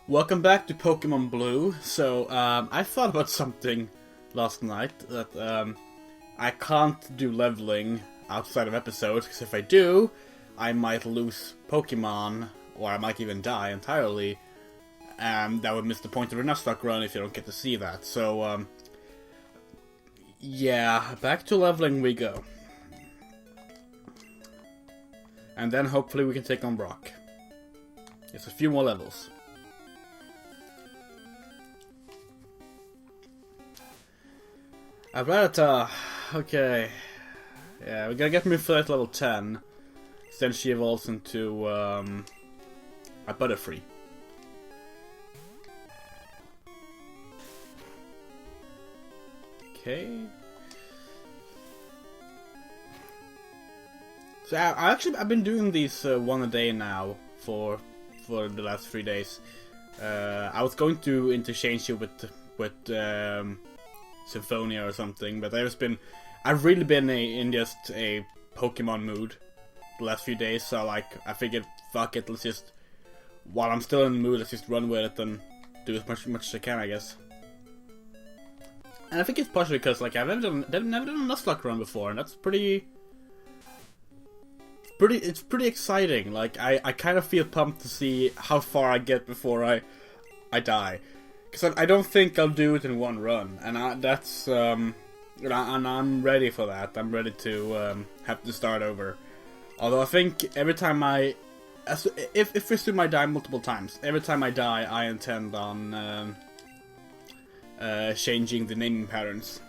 Welcome back to Pokemon Blue. So, I thought about something last night that I can't do leveling outside of episodes, because if I do, I might lose Pokemon, or I might even die entirely, and that would miss the point of a Nuzlocke run if you don't get to see that. So, yeah, back to leveling we go. And then hopefully we can take on Brock. Just a few more levels. Abrata, okay. Yeah, we gotta get Muflet level 10. Then she evolves into a Butterfree. Okay. So I've been doing these one a day now for the last 3 days. I was going to interchange it with Symphonia or something, but I've really been in just a Pokemon mood the last few days, so I figured, fuck it, let's just, while I'm still in the mood, let's just run with it and do as much as I can, I guess. And I think it's partially because, I've never done a Nuzlocke run before, and that's pretty exciting. I kind of feel pumped to see how far I get before I die. Because I don't think I'll do it in one run, and I'm ready for that. I'm ready to have to start over. Although I think every time if we assume I die multiple times, every time I die, I intend on changing the naming patterns.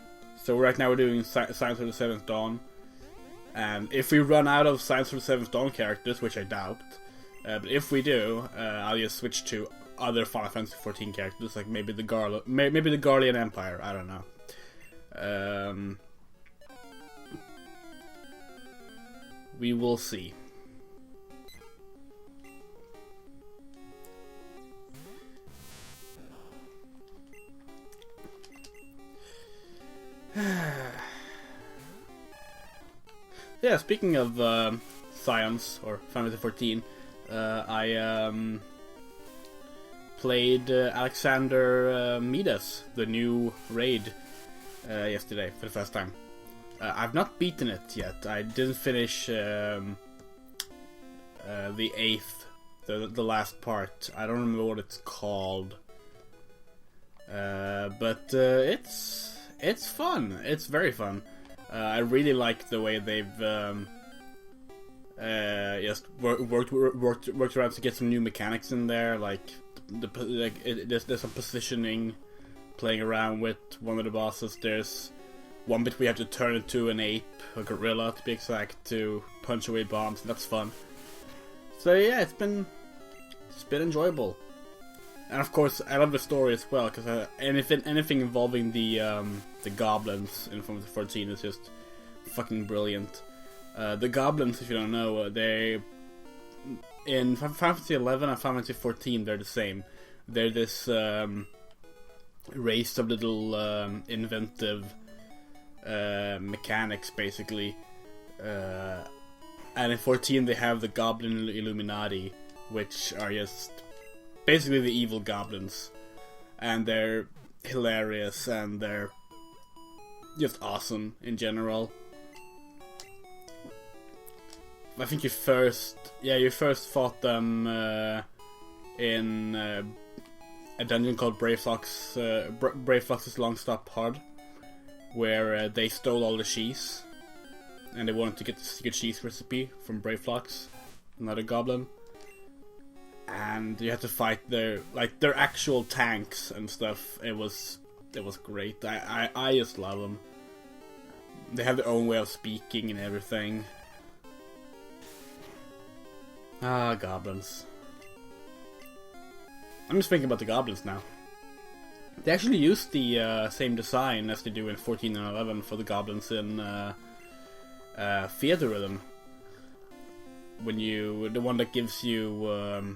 So right now we're doing Signs of the Seventh Dawn, and if we run out of Signs of the Seventh Dawn characters, which I doubt, but if we do, I'll just switch to other Final Fantasy 14 characters, like maybe the Guardian Empire. I don't know. We will see. Yeah, speaking of Science or Final Fantasy 14, I played Alexander Midas, the new raid, yesterday for the first time. I've not beaten it yet. I didn't finish the 8th, the last part. I don't remember what it's called, but it's fun. It's very fun. I really like the way they've just worked around to get some new mechanics in there, there's some positioning, playing around with one of the bosses. There's one bit we have to turn into an ape, a gorilla to be exact, to punch away bombs, and that's fun. So yeah, it's been enjoyable. And of course, I love the story as well, because anything involving the goblins in Final Fantasy 14 is just fucking brilliant. The goblins, if you don't know, they in Final Fantasy 11 and Final Fantasy 14, they're the same. They're this race of little inventive mechanics, basically. And in 14 they have the Goblin Illuminati, which are just basically the evil goblins. And they're hilarious, and they're just awesome in general. I think you first fought them in a dungeon called Braveflox's Long Stop Pod, where they stole all the cheese, and they wanted to get the secret cheese recipe from Braveflox, another goblin. And you had to fight their actual tanks and stuff. It was great. I just love them. They have their own way of speaking and everything. Ah, goblins. I'm just thinking about the goblins now. They actually used the same design as they do in 14 and 11 for the goblins in Theater Rhythm. The one that gives you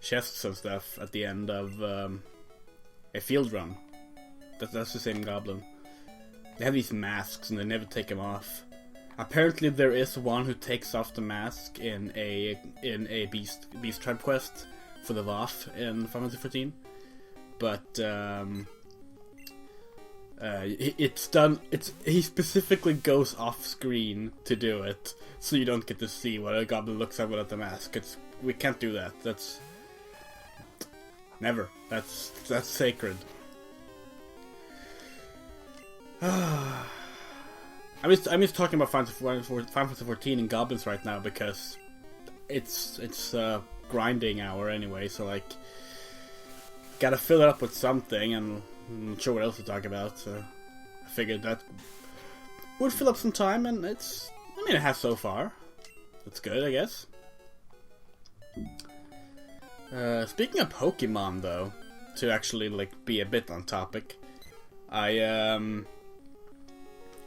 chests and stuff at the end of a field run. That's the same goblin. They have these masks and they never take them off. Apparently there is one who takes off the mask in a beast tribe quest, for the VAF in Final Fantasy 14. But it's done. He specifically goes off screen to do it, so you don't get to see what a goblin looks like without the mask. We can't do that. That's never. That's sacred. I'm just talking about Final Fantasy 14 and goblins right now because it's grinding hour anyway. So like, gotta fill it up with something, and I'm not sure what else to talk about. So I figured that would fill up some time, and it has so far. That's good, I guess. Speaking of Pokemon, though, to actually like be a bit on topic, I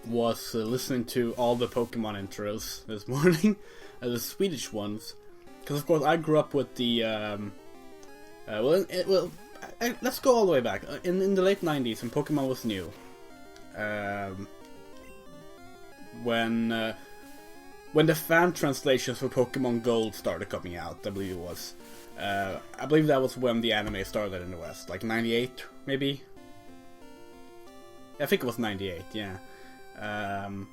was listening to all the Pokemon intros this morning, the Swedish ones, because of course I grew up with the let's go all the way back in the late 90s when Pokemon was new. When the fan translations for Pokemon Gold started coming out, I believe it was. I believe that was when the anime started in the West, like 98, maybe? I think it was 98, yeah. And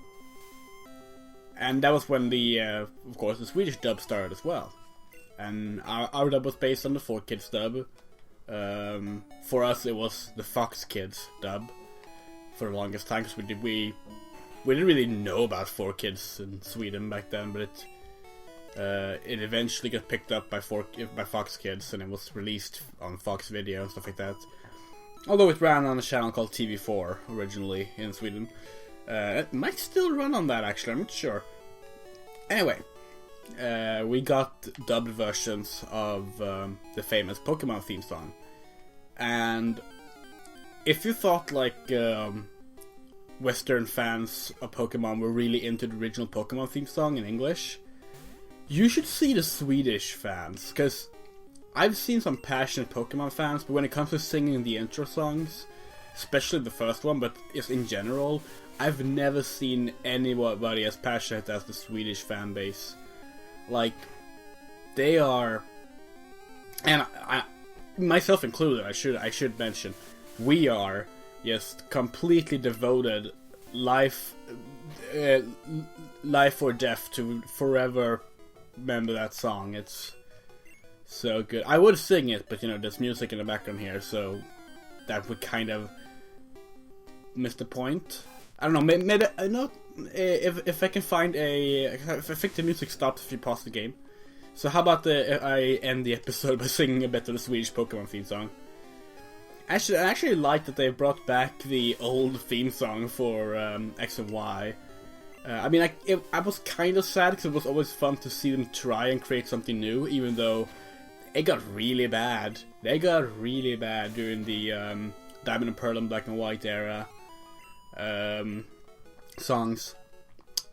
that was when of course, the Swedish dub started as well. And our dub was based on the 4Kids dub. For us, it was the Fox Kids dub for the longest time, because we didn't really know about 4Kids in Sweden back then, but it eventually got picked up by Fox Kids, and it was released on Fox Video and stuff like that. Although it ran on a channel called TV4 originally in Sweden. It might still run on that, actually, I'm not sure. Anyway, we got dubbed versions of the famous Pokemon theme song. And if you thought like Western fans of Pokemon were really into the original Pokemon theme song in English, you should see the Swedish fans, because I've seen some passionate Pokemon fans, but when it comes to singing the intro songs, especially the first one, but just in general, I've never seen anybody as passionate as the Swedish fan base. Like, they are, and I myself included, I should mention, we are just completely devoted, life or death, to forever remember that song. It's so good. I would sing it, but there's music in the background here, so that would kind of miss the point. I don't know. Maybe I know if I can find I think the music stops if you pause the game. So how about I end the episode by singing a bit of the Swedish Pokemon theme song? I actually like that they brought back the old theme song for X and Y. I mean, I was kind of sad because it was always fun to see them try and create something new, even though it got really bad. They got really bad during the Diamond and Pearl and Black and White era songs.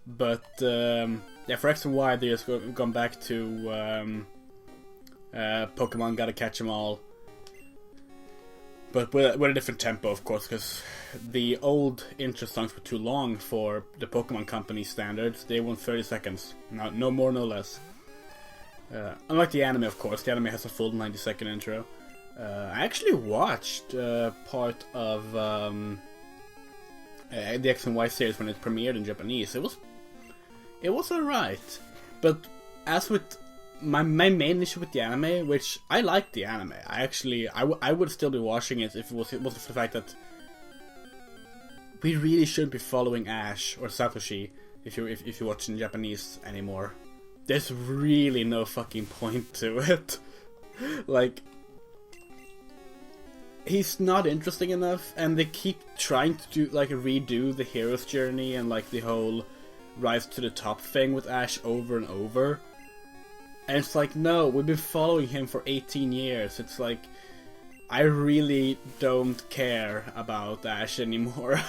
But yeah, for X and Y, they just gone back to Pokemon Gotta Catch 'Em All. But with a different tempo, of course, because the old intro songs were too long for the Pokemon Company standards. They want 30 seconds, no more, no less. Unlike the anime, of course, the anime has a full 90-second intro. I actually watched part of the X and Y series when it premiered in Japanese. It was alright, but as with my main issue with the anime, which I like the anime, I would still be watching it if it wasn't for the fact that we really shouldn't be following Ash or Satoshi if you watch in Japanese anymore. There's really no fucking point to it. Like, he's not interesting enough, and they keep trying to redo the hero's journey and like the whole rise to the top thing with Ash over and over. And it's like, no, we've been following him for 18 years. It's like, I really don't care about Ash anymore.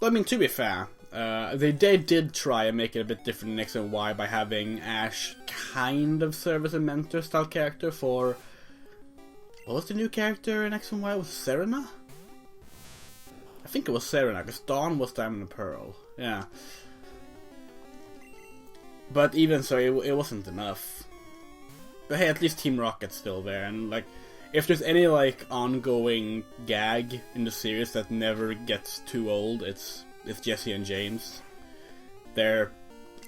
I mean, to be fair, they did try and make it a bit different in X and Y by having Ash kind of serve as a mentor style character for... What was the new character in X and Y? Was it Serena? I think it was Serena, because Dawn was Diamond and Pearl. Yeah. But even so, it wasn't enough. But hey, at least Team Rocket's still there, and like, if there's any like ongoing gag in the series that never gets too old, it's Jesse and James. They're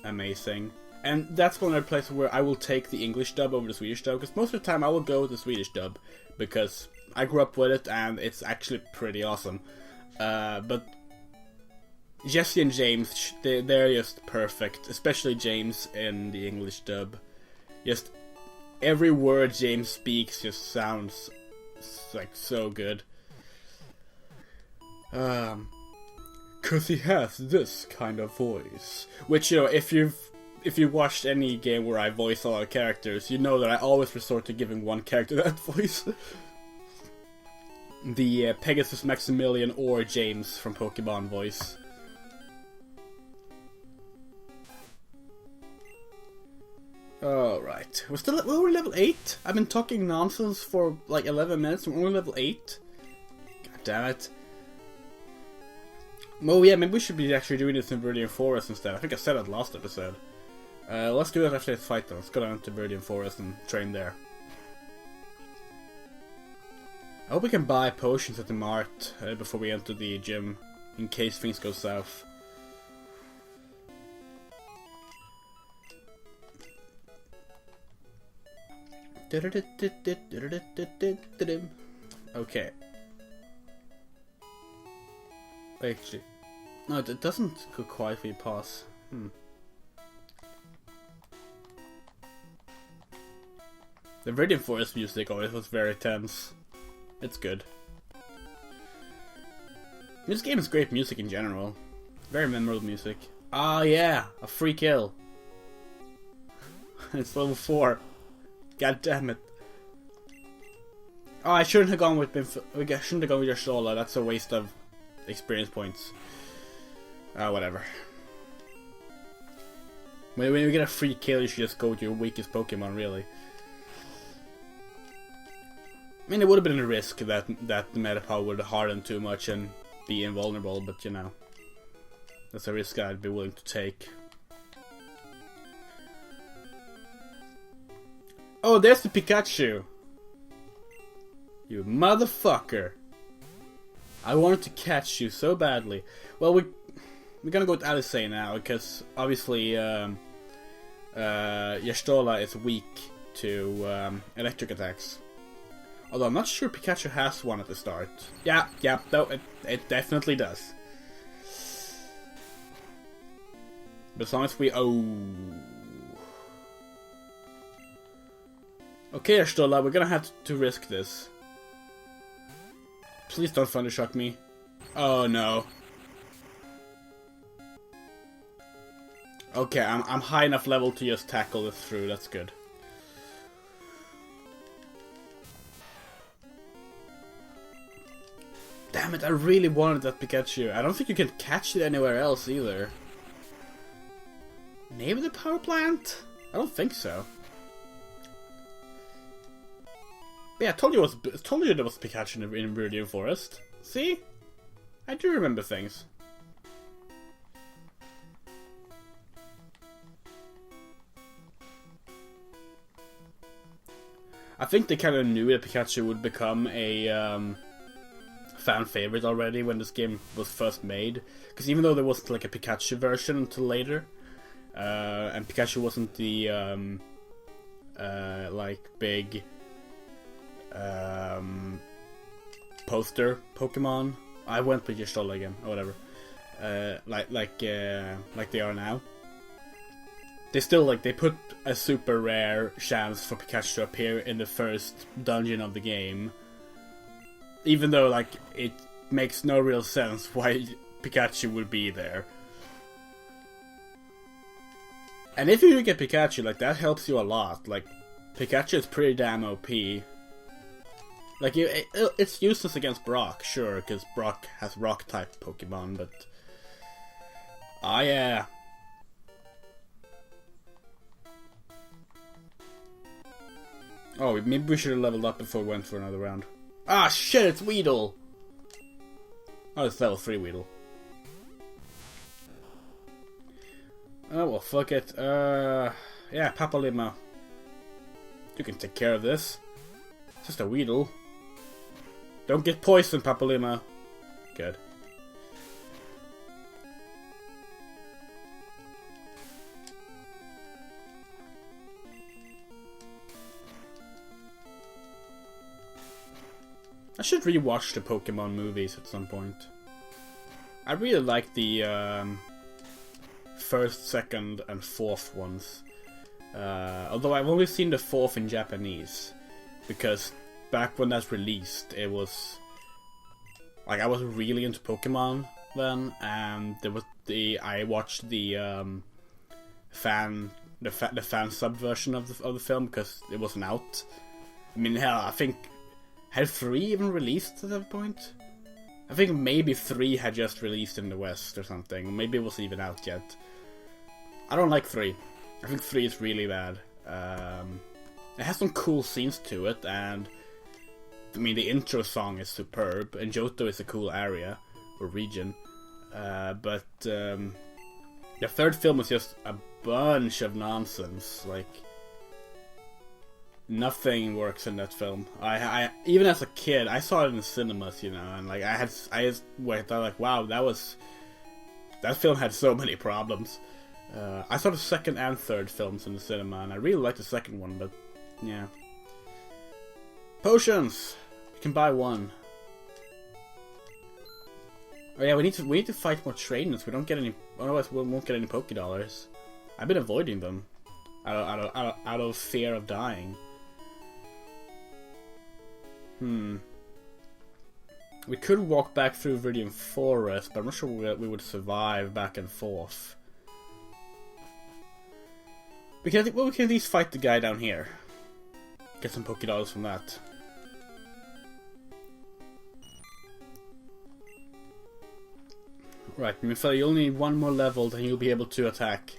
amazing. And that's one other place where I will take the English dub over the Swedish dub, because most of the time I will go with the Swedish dub, because I grew up with it and it's actually pretty awesome. But Jesse and James, they're just perfect, especially James in the English dub. Just every word James speaks just sounds like so good. 'Cause he has this kind of voice. Which, you know, if you've watched any game where I voice a lot of characters, you know that I always resort to giving one character that voice. The Pegasus, Maximilian, or James from Pokémon voice. Alright. We're level 8? I've been talking nonsense for like 11 minutes and we're only level 8? God damn it. Well, yeah, maybe we should be actually doing this in Viridian Forest instead. I think I said that last episode. Let's do that after this fight though. Let's go down to Viridian Forest and train there. I hope we can buy potions at the mart before we enter the gym, in case things go south. Okay. Actually, no, it doesn't go quiet for you pause. The Viridian Forest music always was very tense. It's good. This game is great music in general. Very memorable music. Ah, yeah, a free kill. It's level 4. God damn it. Oh, I shouldn't have gone with your Shola. That's a waste of experience points. Whatever. When you get a free kill, you should just go with your weakest Pokemon, really. I mean, it would have been a risk that the meta power would harden too much and be invulnerable, but you know, that's a risk I'd be willing to take. Oh, there's the Pikachu! You motherfucker! I wanted to catch you so badly. Well, we're gonna go with Alisei now, because obviously Yestola is weak to electric attacks. Although I'm not sure Pikachu has one at the start. Yeah, no, it definitely does. But as long as we... Oh. Okay, Yestola, we're gonna have to risk this. Please don't Thundershock me. Oh no. Okay, I'm high enough level to just tackle this through, that's good. Damn it, I really wanted that Pikachu. I don't think you can catch it anywhere else either. Maybe the power plant? I don't think so. But yeah, I told you there was Pikachu in Viridian Forest. See? I do remember things. I think they kind of knew that Pikachu would become a fan favorite already when this game was first made, because even though there wasn't like a Pikachu version until later, and Pikachu wasn't the like big poster Pokemon. I went with Yestola again, or whatever. Like they are now. They still they put a super rare chance for Pikachu to appear in the first dungeon of the game. Even though, it makes no real sense why Pikachu would be there. And if you get Pikachu, that helps you a lot. Pikachu is pretty damn OP. It's useless against Brock, sure, because Brock has Rock-type Pokemon, but... Ah, yeah. Oh, maybe we should have leveled up before we went for another round. Ah, shit, it's Weedle! Oh, it's level 3 Weedle. Oh well, fuck it. Yeah, Papa Lima. You can take care of this. It's just a Weedle. Don't get poisoned, Papa Lima. Good. I should rewatch the Pokemon movies at some point. I really like the first, second, and fourth ones. Although I've only seen the fourth in Japanese, because back when that released, it was like I was really into Pokemon then, and there was I watched the fan sub version of the film because it wasn't out. I mean, hell, I think had 3 even released at that point? I think maybe 3 had just released in the West or something. Maybe it wasn't even out yet. I don't like 3. I think 3 is really bad. It has some cool scenes to it, and I mean the intro song is superb, and Johto is a cool area or region. But the third film was just a bunch of nonsense. Like, nothing works in that film. I even as a kid, I saw it in the cinemas, you know, and like I just thought like, wow, that film had so many problems. I saw the second and third films in the cinema, and I really liked the second one, but yeah. Potions. You can buy 1. Oh yeah, we need to fight more trainers. We don't get any, otherwise we won't get any Pokédollars. I've been avoiding them out of fear of dying. We could walk back through Viridian Forest, but I'm not sure we would survive back and forth. We can at least fight the guy down here. Get some Pokédollars from that. Right, Mifel, you only need 1 more level, then you'll be able to attack.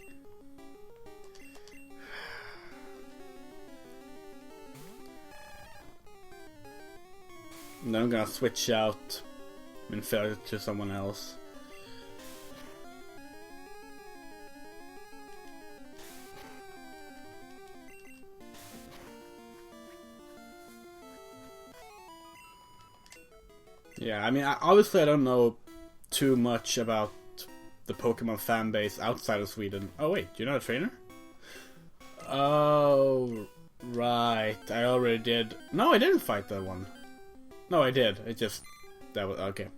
And then I'm gonna switch out Minfair to someone else. Yeah, I mean, obviously I don't know too much about the Pokemon fan base outside of Sweden. Oh wait, you're not a trainer? Oh, right. I already did. No, I didn't fight that one. No, I did. It just... that was... okay.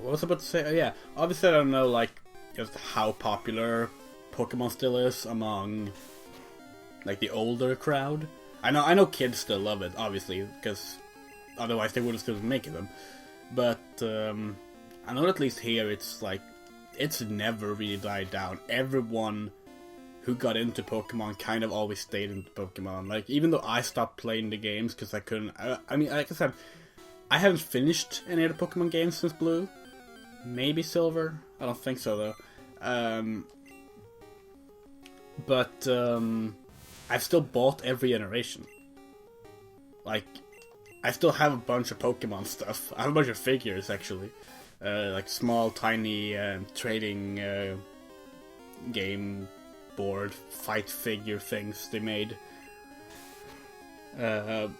What was I about to say? Oh, yeah. Obviously, I don't know, like, just how popular Pokemon still is among, like, the older crowd. I know kids still love it, obviously, because otherwise they wouldn't still be making them. But, I know at least here it's, like, it's never really died down. Everyone who got into Pokemon kind of always stayed into Pokemon. Like, even though I stopped playing the games because I couldn't... I mean, like I said, I haven't finished any of the Pokemon games since Blue. Maybe Silver? I don't think so, though. But I've still bought every generation. Like, I still have a bunch of Pokemon stuff. I have a bunch of figures, actually. Like small, tiny trading game board fight figure things they made. So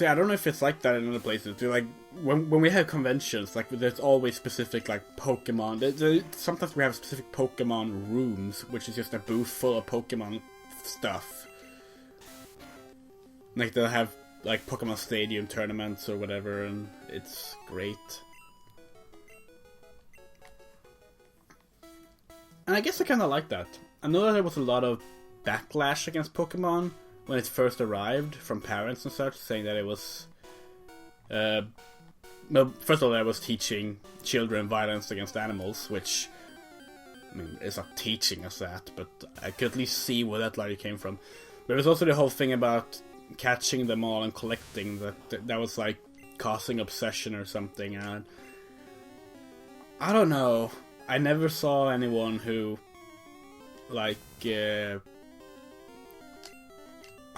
yeah, I don't know if it's like that in other places. They're like when we have conventions, like there's always specific like Pokemon. Sometimes we have specific Pokemon rooms, which is just a booth full of Pokemon stuff. Like they'll have like Pokemon Stadium tournaments or whatever, and it's great. And I guess I kind of like that. I know that there was a lot of backlash against Pokemon when it first arrived from parents and such, saying that it was... well, first of all, I was teaching children violence against animals, which... I mean, it's not teaching us that, but I could at least see where that lie came from. But there's also the whole thing about catching them all and collecting, that was like causing obsession or something, and... I don't know. I never saw anyone who, like, I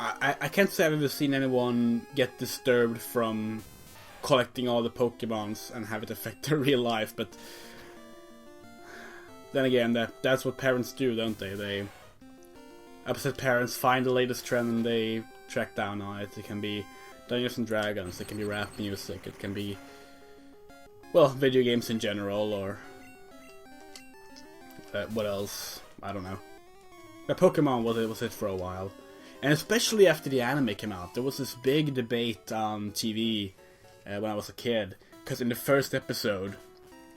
I can't say I've ever seen anyone get disturbed from collecting all the Pokemons and have it affect their real life, but then again, that's what parents do, don't they? They upset parents find the latest trend and they track down on it. It can be Dungeons and Dragons, it can be rap music, it can be, well, video games in general, or what else? I don't know. But Pokemon was it for a while. And especially after the anime came out, there was this big debate on TV when I was a kid. Because in the first episode,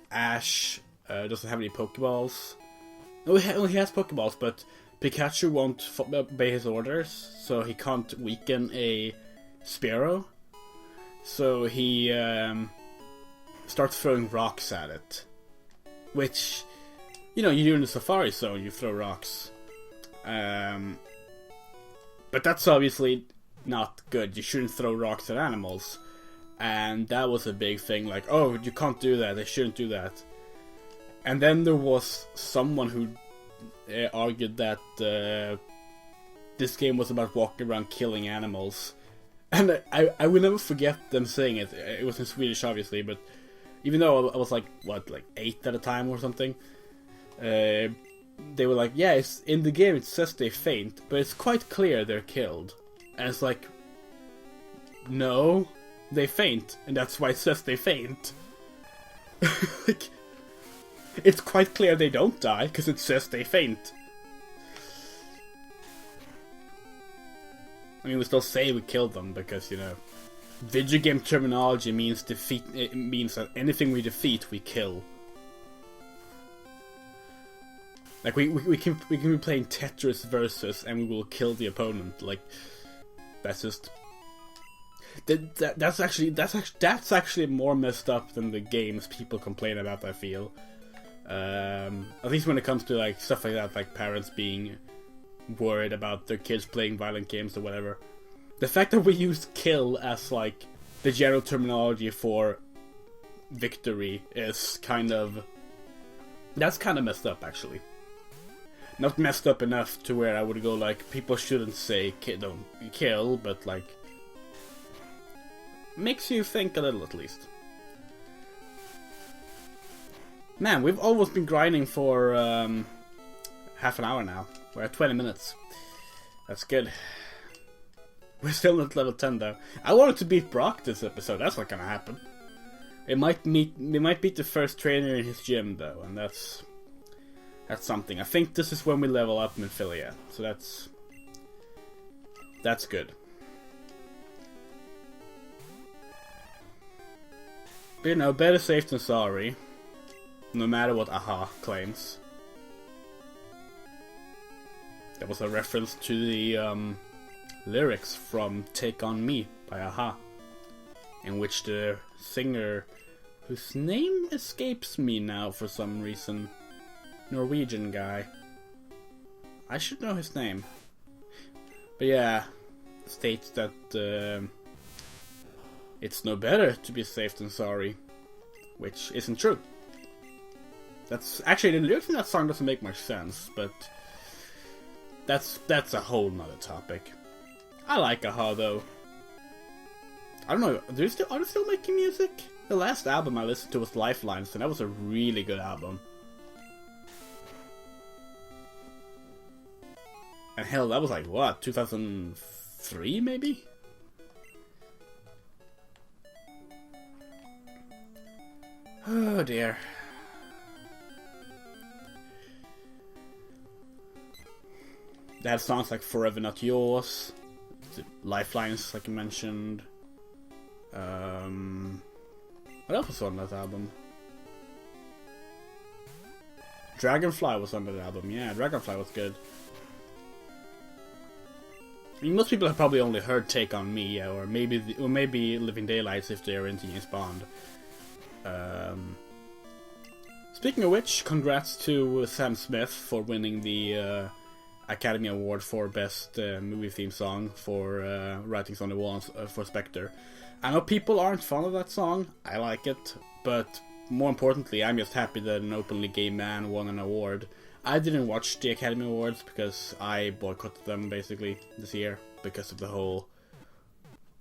Ash doesn't have any Pokeballs. No, he has Pokeballs, but Pikachu won't obey his orders, so he can't weaken a Spearow. So he starts throwing rocks at it. Which, you know, you do in the Safari Zone, you throw rocks. But that's obviously not good. You shouldn't throw rocks at animals. And that was a big thing, like, oh, you can't do that, they shouldn't do that. And then there was someone who argued that this game was about walking around killing animals. And I will never forget them saying it. It was in Swedish, obviously, but even though I was like, what, like 8 at a time or something, they were like, yeah, it's, in the game it says they faint, but it's quite clear they're killed. And it's like, no, they faint, and that's why it says they faint. Like, it's quite clear they don't die, because it says they faint. I mean, we still say we killed them, because, you know, video game terminology means defeat. It means that anything we defeat, we kill. Like, we can be playing Tetris versus, and we will kill the opponent. Like, that's just that's actually more messed up than the games people complain about, I feel. At least when it comes to like stuff like that, like parents being worried about their kids playing violent games or whatever. The fact that we use kill as like the general terminology for victory is kind of messed up, actually. Not messed up enough to where I would go like, people shouldn't say don't kill, but like makes you think a little at least. Man, we've almost been grinding for half an hour now. We're at 20 minutes. That's good. We're still not level 10 though. I wanted to beat Brock this episode. That's not gonna happen. We might beat the first trainer in his gym though, and that's something. I think this is when we level up in Philia, so that's good. But you know, better safe than sorry. No matter what Aha claims. That was a reference to the lyrics from Take On Me by Aha, in which the singer, whose name escapes me now for some reason, Norwegian guy, I should know his name, but yeah, states that it's no better to be safe than sorry, which isn't true. That's actually, the lyrics in that song doesn't make much sense, but that's a whole nother topic. I like Aha though. I don't know, are they still making music? The last album I listened to was Lifelines, and that was a really good album. And hell, that was like, what, 2003 maybe? Oh dear. They have songs like Forever Not Yours, Lifelines, like you mentioned. What else was on that album? Dragonfly was on that album, yeah, Dragonfly was good. I mean, most people have probably only heard Take On Me, yeah, or maybe Living Daylights if they're into James Bond. Speaking of which, congrats to Sam Smith for winning the Academy Award for Best Movie Theme Song for Writings on the Wall for Spectre. I know people aren't fond of that song, I like it, but more importantly, I'm just happy that an openly gay man won an award. I didn't watch the Academy Awards because I boycotted them basically this year, because of the whole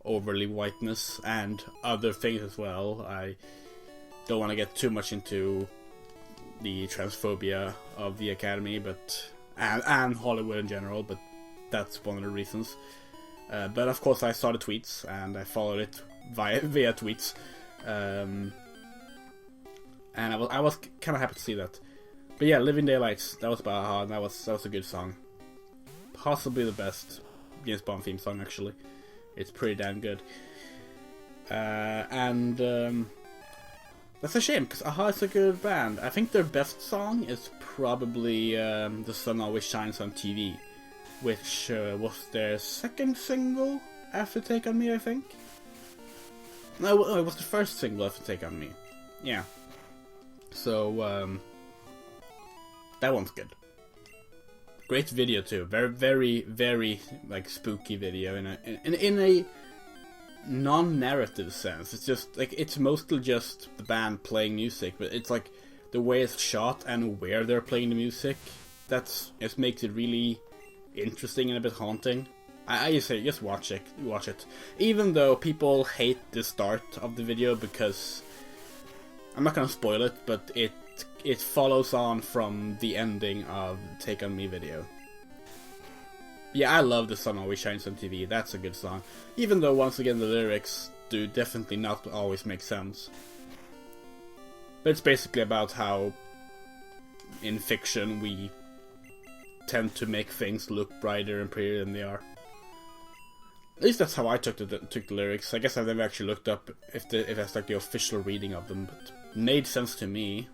overly whiteness and other things as well. I don't want to get too much into the transphobia of the Academy, but and Hollywood in general, but that's one of the reasons. But of course I saw the tweets, and I followed it via tweets. And I was kind of happy to see that. But yeah, Living Daylights, that was by a-ha, and that was a good song. Possibly the best James Bond theme song, actually. It's pretty damn good. That's a shame, because a-ha is a good band. I think their best song is probably The Sun Always Shines on TV, which was their second single after Take On Me, I think. No, it was the first single after Take On Me. Yeah. So, that one's good. Great video too. Very, very, very like spooky video in a non-narrative sense. It's just like it's mostly just the band playing music, but it's like the way it's shot and where they're playing the music. It makes it really interesting and a bit haunting. I just say just watch it. Even though people hate the start of the video because I'm not gonna spoil it, but it follows on from the ending of the Take On Me video. Yeah, I love The Sun Always Shines on TV. That's a good song. Even though, once again, the lyrics do definitely not always make sense. But it's basically about how, in fiction, we tend to make things look brighter and prettier than they are. At least that's how I took the lyrics. I guess I've never actually looked up if that's like the official reading of them, but it made sense to me.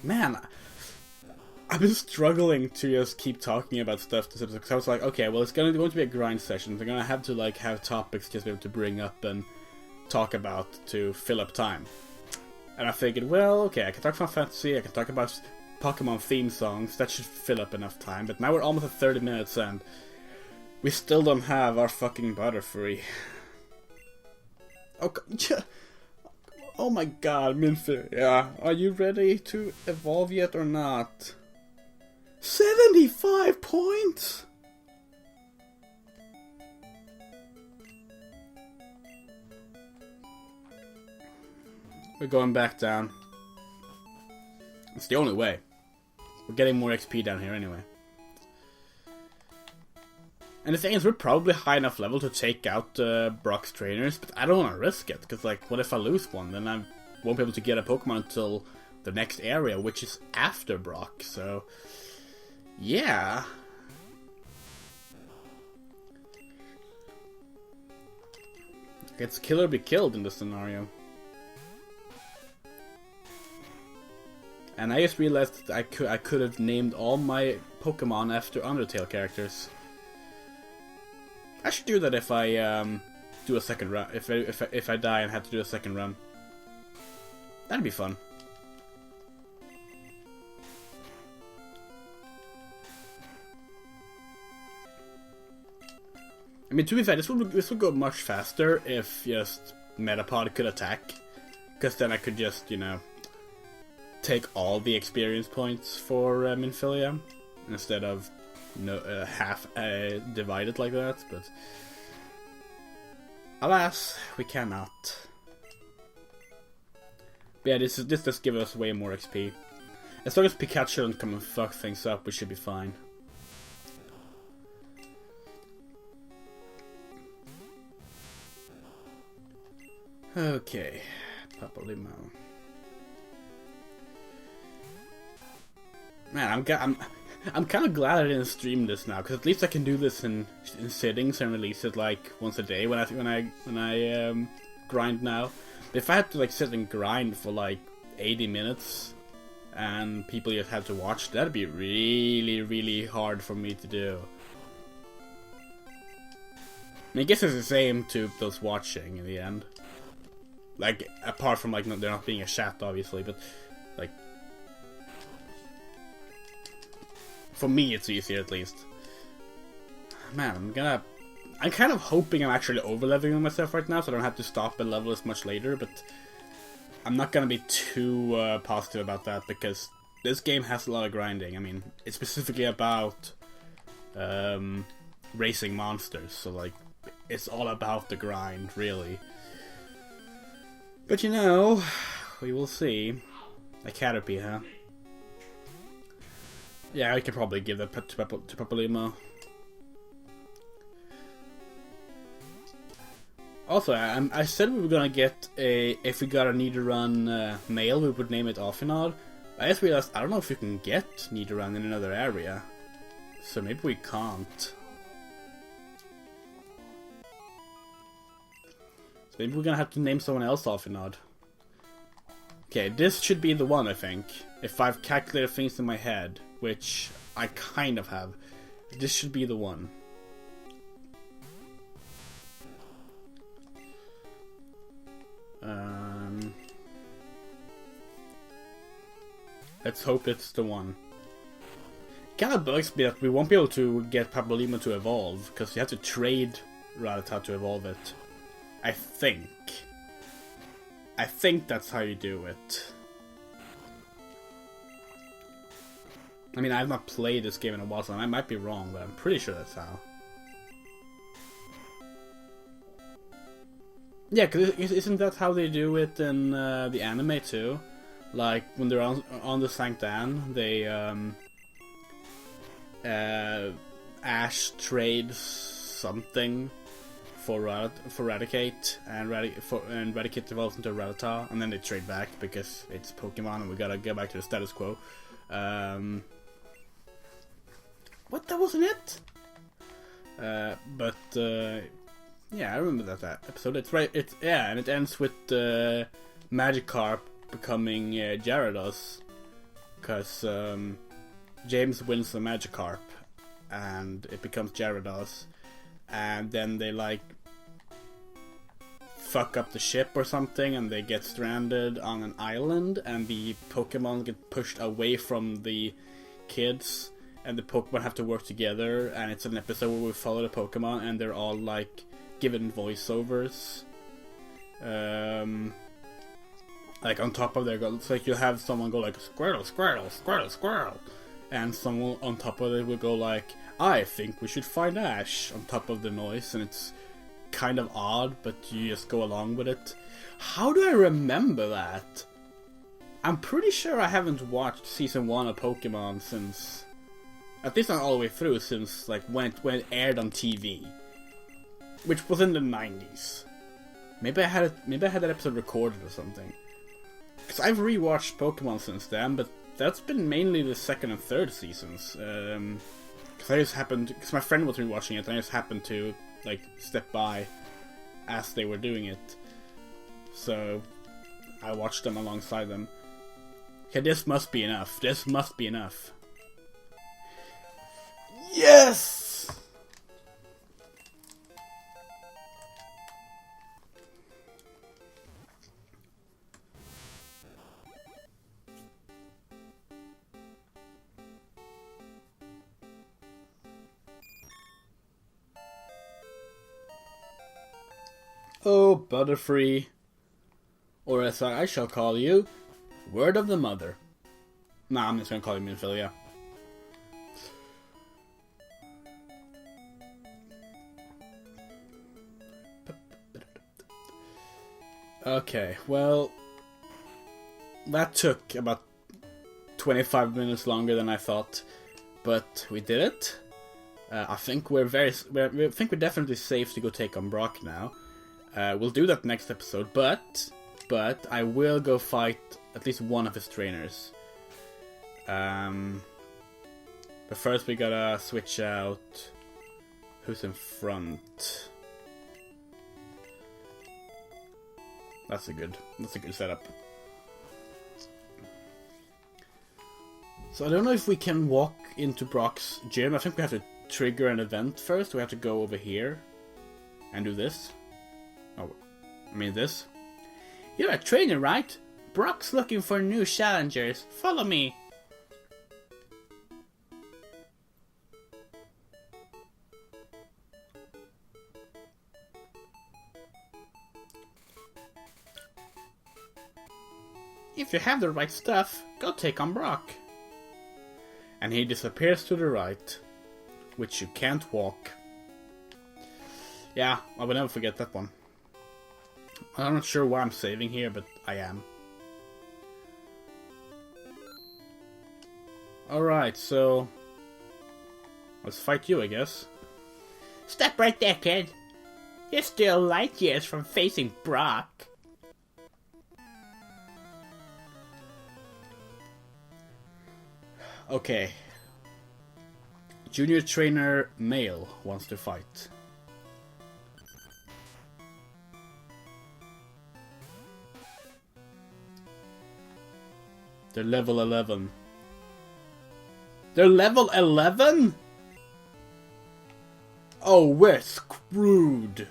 Man, I've been struggling to just keep talking about stuff because I was like, okay, well, it's going to be a grind session. They're going to have to like have topics just be able to bring up and talk about to fill up time. And I figured, well, okay, I can talk about fantasy, I can talk about Pokémon theme songs, that should fill up enough time. But now we're almost at 30 minutes and we still don't have our fucking Butterfree. Oh my god, Minfield, are you ready to evolve yet or not? 75 points?! We're going back down. It's the only way. We're getting more XP down here anyway. And the thing is, we're probably high enough level to take out Brock's trainers, but I don't want to risk it, because like, what if I lose one? Then I won't be able to get a Pokemon until the next area, which is after Brock, so... yeah. It's kill or be killed in this scenario. And I just realized that I could have named all my Pokemon after Undertale characters. I should do that if I do a second run. If I die and have to do a second run, that'd be fun. I mean, to be fair, this would go much faster if just Metapod could attack, because then I could just, you know, take all the experience points for Minfilia instead of half divided like that. But alas, we cannot. But yeah, this does give us way more XP. As long as Pikachu doesn't come and fuck things up, we should be fine. Okay, Papa Limo. Man, I'm kind of glad I didn't stream this now, because at least I can do this in settings and release it like once a day when I grind now. But if I had to like sit and grind for like 80 minutes and people just had to watch, that'd be really, really hard for me to do. I mean, I guess it's the same to those watching in the end. Like, apart from like there not being a chat, obviously, but like, for me it's easier at least. Man, I'm kind of hoping I'm actually over-leveling myself right now, so I don't have to stop and level as much later, but I'm not gonna be too positive about that, because this game has a lot of grinding. I mean, it's specifically about racing monsters, so like, it's all about the grind, really. But you know, we will see. A Caterpie, huh? Yeah, I could probably give that to Papalymo. Also, I said we were gonna get a... If we got a Nidoran male, we would name it Afinod. I just realized, I don't know if you can get Nidoran in another area. So maybe we can't. So maybe we're gonna have to name someone else Afinod. Okay, this should be the one, I think. If I've calculated things in my head, which I kind of have. This should be the one. Let's hope it's the one. Kinda bugs me that we won't be able to get Papalymo to evolve, because you have to trade Rattata to evolve it. I think that's how you do it. I mean, I've not played this game in a while, so I might be wrong, but I'm pretty sure that's how. Yeah, because isn't that how they do it in the anime too? Like, when they're on the Sankt Anne, they, Ash trades something for Raticate, and Raticate develops into Rattata, and then they trade back because it's Pokemon and we gotta go back to the status quo. What? That wasn't it? Yeah, I remember that episode. It's right. Yeah, and it ends with Magikarp becoming Gyarados, because James wins the Magikarp, and it becomes Gyarados, and then they like fuck up the ship or something, and they get stranded on an island, and the Pokemon get pushed away from the kids, and the Pokemon have to work together, and it's an episode where we follow the Pokemon, and they're all like given voiceovers. Like on top of their it's like you'll have someone go like Squirtle, Squirtle, Squirtle, Squirtle, and someone on top of it will go like, I think we should find Ash, on top of the noise, and it's kind of odd, but you just go along with it. How do I remember that? I'm pretty sure I haven't watched season 1 of Pokemon since, at least not all the way through, since like when it aired on TV, which was in the 90s. Maybe I had that episode recorded or something. Because I've rewatched Pokemon since then, but that's been mainly the second and third seasons. Because my friend was rewatching it, and I just happened to like step by as they were doing it, so I watched them alongside them. Okay, this must be enough. This must be enough. Yes! Oh, Butterfree, or as I shall call you, Word of the Mother. Nah, I'm just gonna call you Minfilia. Okay, well, that took about 25 minutes longer than I thought, but we did it. I think we're definitely safe to go take on Brock now. We'll do that next episode, but I will go fight at least one of his trainers. But first we gotta switch out who's in front. That's a good setup. So I don't know if we can walk into Brock's gym. I think we have to trigger an event first. We have to go over here and do this. Oh, I mean this. You're a trainer, right? Brock's looking for new challengers. Follow me. If you have the right stuff, go take on Brock. And he disappears to the right, which you can't walk. Yeah, I will never forget that one. I'm not sure why I'm saving here, but I am. Alright, so... let's fight you, I guess. Stop right there, kid. You're still light years from facing Brock. Okay. Junior trainer male wants to fight. They're level 11. They're level 11? Oh, we're screwed.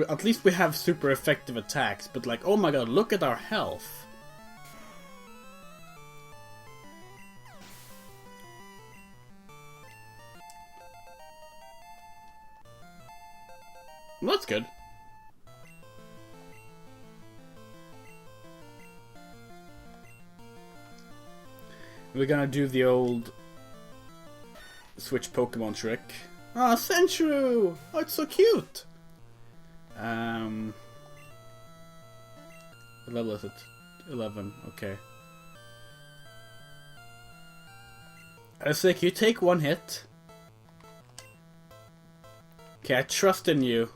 At least we have super effective attacks, but like, oh my god, look at our health. Well, that's good. We're gonna do the old switch Pokemon trick. Ah, Sentru! Oh, it's so cute! What level is it? 11, okay. I say, can you take one hit? Okay, I trust in you.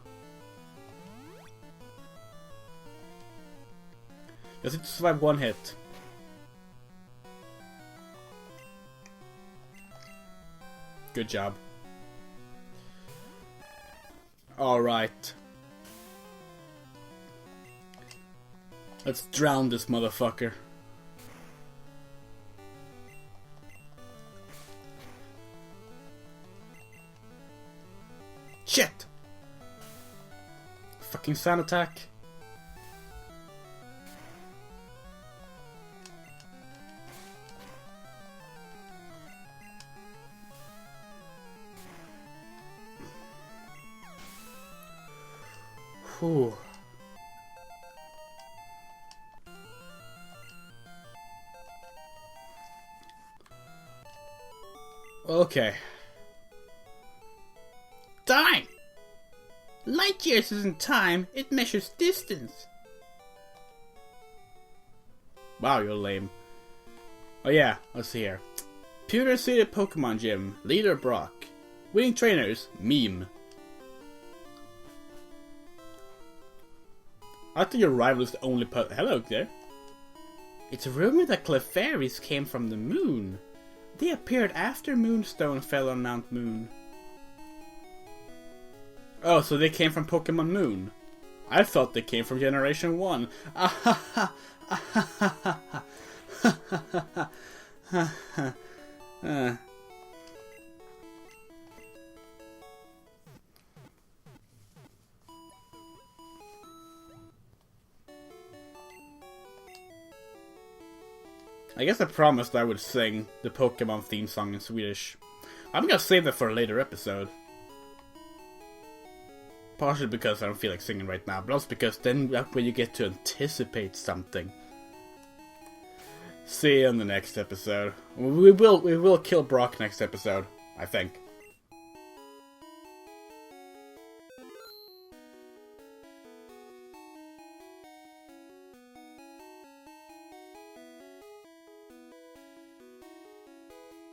Just need to survive one hit. Good job. Alright. Let's drown this motherfucker. Shit! Fucking sand attack. Whew. Okay. Time! Light years isn't time, it measures distance. Wow, you're lame. Oh yeah, let's see here. Pewter City Pokemon Gym, leader Brock. Winning trainers, Meme. I think your rival is the only Hello there. It's rumored that Clefairies came from the moon. They appeared after Moonstone fell on Mount Moon. Oh, so they came from Pokemon Moon. I thought they came from Generation 1. I guess I promised I would sing the Pokemon theme song in Swedish. I'm gonna save that for a later episode. Partially because I don't feel like singing right now, but also because then that's when you get to anticipate something. See you in the next episode. We will kill Brock next episode, I think.